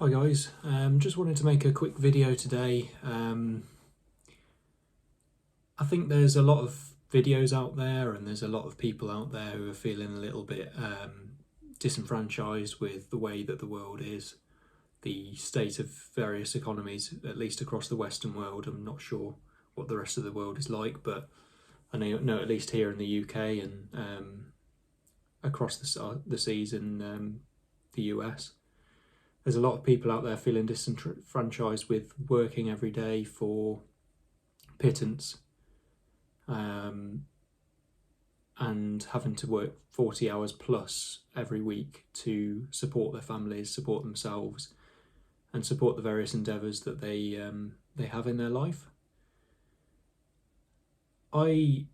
Hi guys, just wanted to make a quick video today. I think there's a lot of videos out there and there's a lot of people out there who are feeling a little bit disenfranchised with the way that the world is, the state of various economies, at least across the Western world. I'm not sure what the rest of the world is like, but I know at least here in the UK and across the seas in the US. There's a lot of people out there feeling disenfranchised with working every day for pittance and having to work 40 hours plus every week to support their families, support themselves, and support the various endeavours that they have in their life. I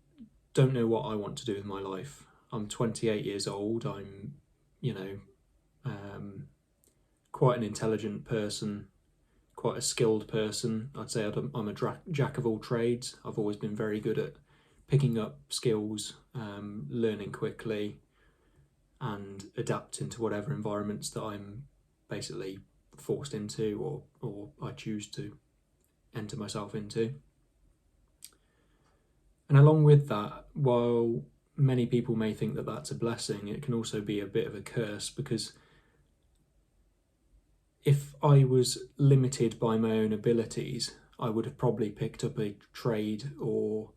don't know what I want to do with my life. I'm 28 years old. I'm, quite an intelligent person, quite a skilled person. I'd say I'm a jack of all trades. I've always been very good at picking up skills, learning quickly, and adapting to whatever environments that I'm basically forced into or I choose to enter myself into. And along with that, while many people may think that that's a blessing, it can also be a bit of a curse, because if I was limited by my own abilities, I would have probably picked up a trade or,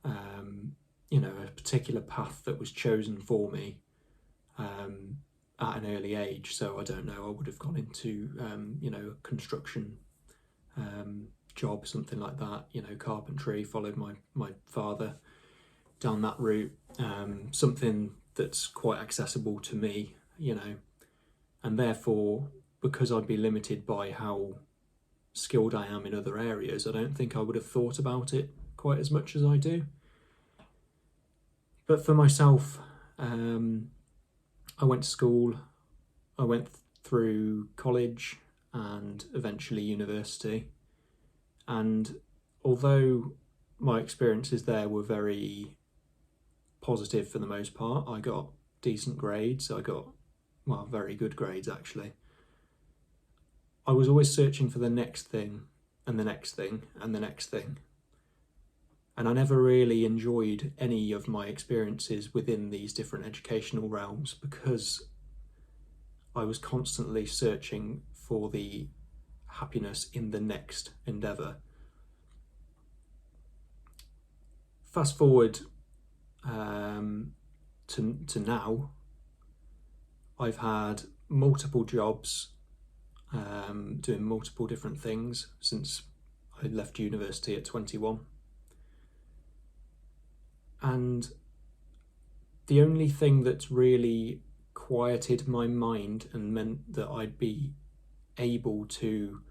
a particular path that was chosen for me at an early age. So I don't know, I would have gone into, a construction job, something like that, carpentry, followed my father down that route, something that's quite accessible to me, and therefore, because I'd be limited by how skilled I am in other areas, I don't think I would have thought about it quite as much as I do. But for myself, I went to school, I went through college and eventually university. And although my experiences there were very positive for the most part, I got decent grades, I got, very good grades actually. I was always searching for the next thing and the next thing and the next thing. And I never really enjoyed any of my experiences within these different educational realms, because I was constantly searching for the happiness in the next endeavour. Fast forward to now, I've had multiple jobs, doing multiple different things since I left university at 21. And the only thing that's really quieted my mind and meant that I'd be able to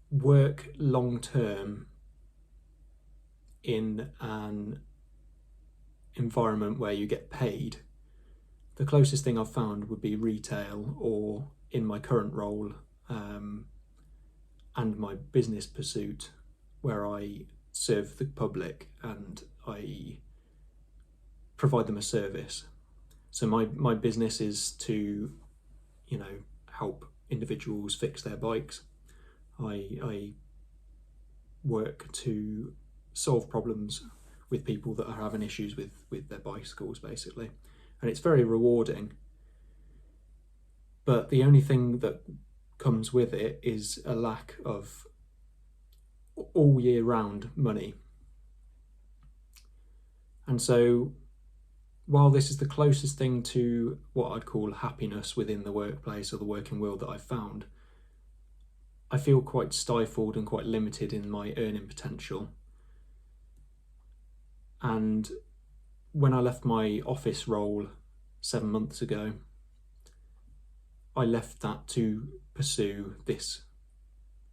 work long term in an environment where you get paid, the closest thing I've found would be retail, or in my current role and my business pursuit, where I serve the public and I provide them a service. So my business is to, help individuals fix their bikes. I work to solve problems with people that are having issues with their bicycles, basically. And it's very rewarding. But the only thing that comes with it is a lack of all year round money. And so, while this is the closest thing to what I'd call happiness within the workplace or the working world that I've found, I feel quite stifled and quite limited in my earning potential. And when I left my office role 7 months ago, I left that to pursue this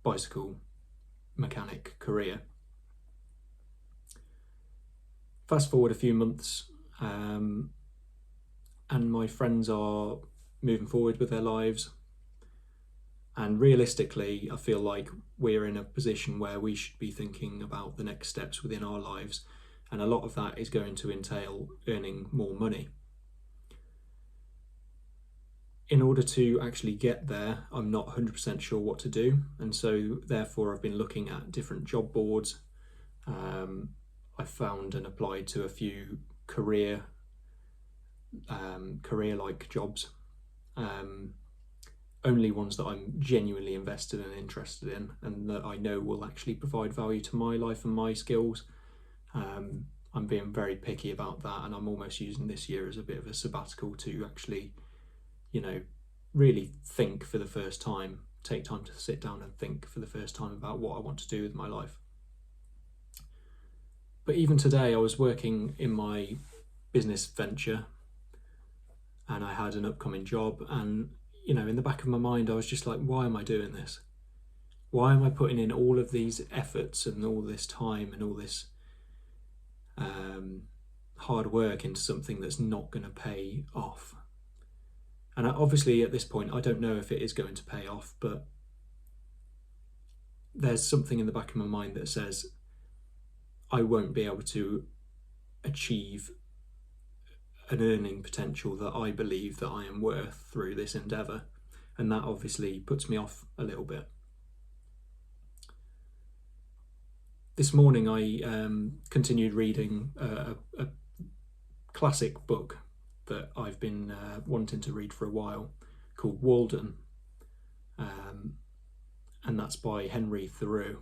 bicycle mechanic career. Fast forward a few months, and my friends are moving forward with their lives. And realistically, I feel like we're in a position where we should be thinking about the next steps within our lives. And a lot of that is going to entail earning more money. in order to actually get there, I'm not 100% sure what to do. And so therefore I've been looking at different job boards. I found and applied to a few career-like jobs. Only ones that I'm genuinely invested and interested in, and that I know will actually provide value to my life and my skills. I'm being very picky about that, and I'm almost using this year as a bit of a sabbatical to actually, really think for the first time, take time to sit down and think for the first time about what I want to do with my life. But even today, I was working in my business venture and I had an upcoming job, and in the back of my mind I was just like, why am I doing this? Why am I putting in all of these efforts and all this time and all this hard work into something that's not going to pay off? And obviously at this point I don't know if it is going to pay off, but there's something in the back of my mind that says I won't be able to achieve an earning potential that I believe that I am worth through this endeavour, and that obviously puts me off a little bit. This morning I continued reading a classic book that I've been wanting to read for a while, called Walden, and that's by Henry Thoreau.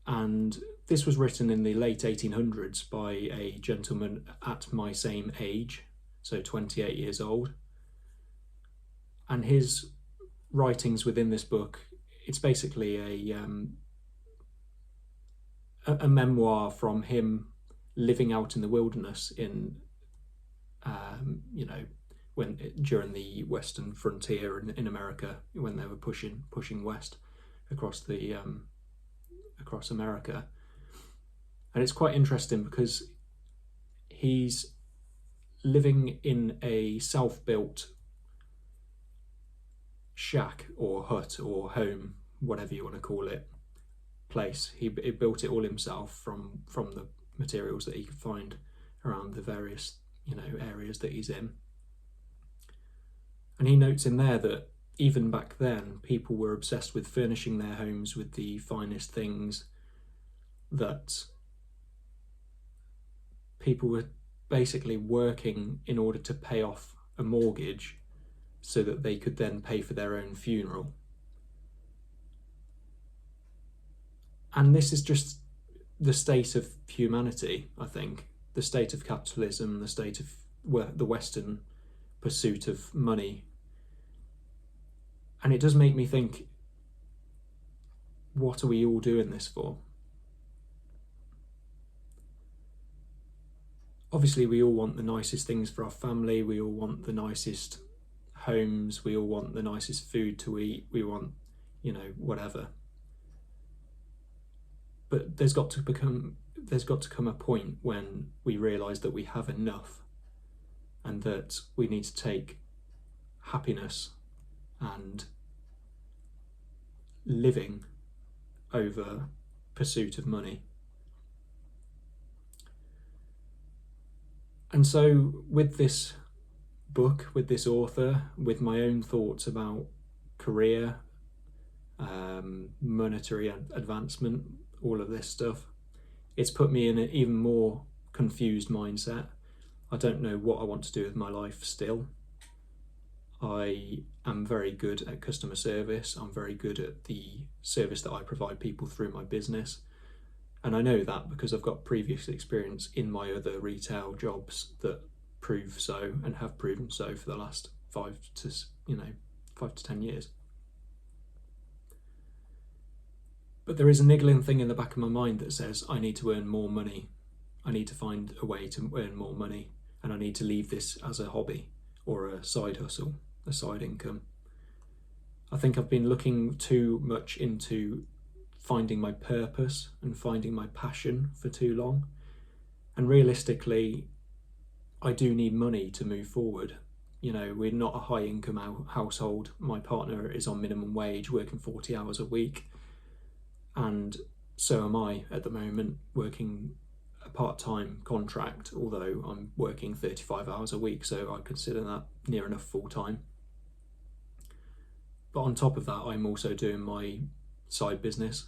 And this was written in the late 1800s by a gentleman at my same age, so 28 years old. And his writings within this book, it's basically a memoir from him living out in the wilderness in, during the Western frontier in America, when they were pushing west across America. And it's quite interesting because he's living in a self-built shack or hut or home, whatever you want to call it, place. He built it all himself from the materials that he could find around the various areas that he's in. And he notes in there that even back then people were obsessed with furnishing their homes with the finest things, that people were basically working in order to pay off a mortgage so that they could then pay for their own funeral. And this is just the state of humanity, I think, the state of capitalism, the state of the Western pursuit of money. And it does make me think, what are we all doing this for? Obviously, we all want the nicest things for our family, we all want the nicest homes, we all want the nicest food to eat, we want, whatever. But there's got to come a point when we realise that we have enough, and that we need to take happiness and living over pursuit of money. And so with this book, with this author, with my own thoughts about career, monetary advancement, all of this stuff, it's put me in an even more confused mindset. I don't know what I want to do with my life still. I am very good at customer service. I'm very good at the service that I provide people through my business. And I know that because I've got previous experience in my other retail jobs that prove so, and have proven so for the last 5 to 10 years. But there is a niggling thing in the back of my mind that says I need to earn more money. I need to find a way to earn more money, and I need to leave this as a hobby or a side hustle, a side income. I think I've been looking too much into finding my purpose and finding my passion for too long. And realistically, I do need money to move forward. We're not a high income household. My partner is on minimum wage, working 40 hours a week. And so am I at the moment, working part-time contract, although I'm working 35 hours a week, so I consider that near enough full-time. But on top of that, I'm also doing my side business,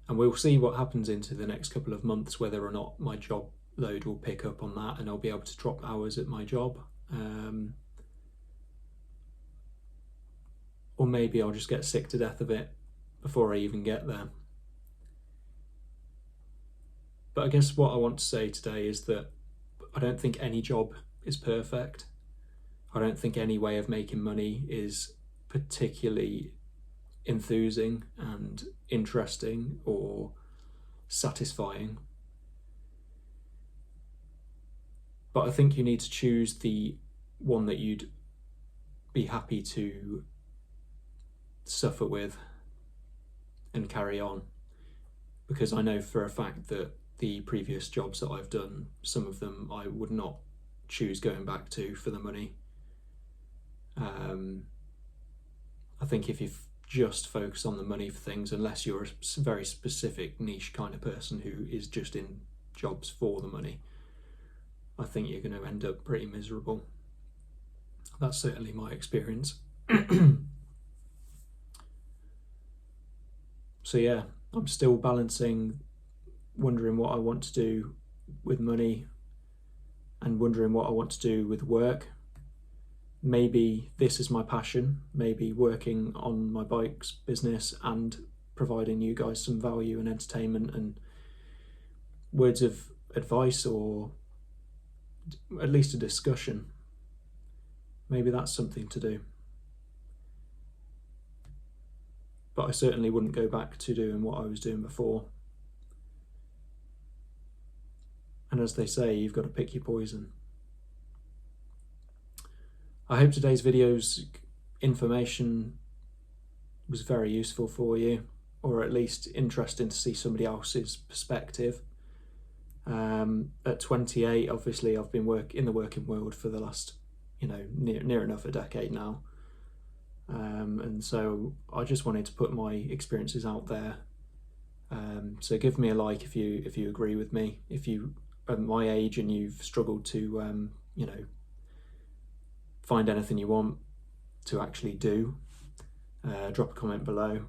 and we'll see what happens into the next couple of months, whether or not my job load will pick up on that and I'll be able to drop hours at my job. Or maybe I'll just get sick to death of it before I even get there. But I guess what I want to say today is that I don't think any job is perfect. I don't think any way of making money is particularly enthusing and interesting or satisfying. But I think you need to choose the one that you'd be happy to suffer with and carry on. Because I know for a fact that the previous jobs that I've done, some of them I would not choose going back to for the money. I think if you just focus on the money for things, unless you're a very specific niche kind of person who is just in jobs for the money, I think you're going to end up pretty miserable. That's certainly my experience. So yeah, I'm still balancing wondering what I want to do with money and wondering what I want to do with work. Maybe this is my passion, maybe working on my bikes business and providing you guys some value and entertainment and words of advice, or at least a discussion. Maybe that's something to do. But I certainly wouldn't go back to doing what I was doing before. And as they say, you've got to pick your poison. I hope today's video's information was very useful for you, or at least interesting to see somebody else's perspective. At 28, obviously I've been in the working world for the last, near enough a decade now. And so I just wanted to put my experiences out there. So give me a like if you agree with me. If you are my age and you've struggled to find anything you want to actually do, drop a comment below.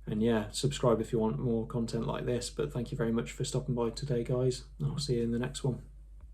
And yeah, subscribe if you want more content like this. But thank you very much for stopping by today, guys. I'll see you in the next one.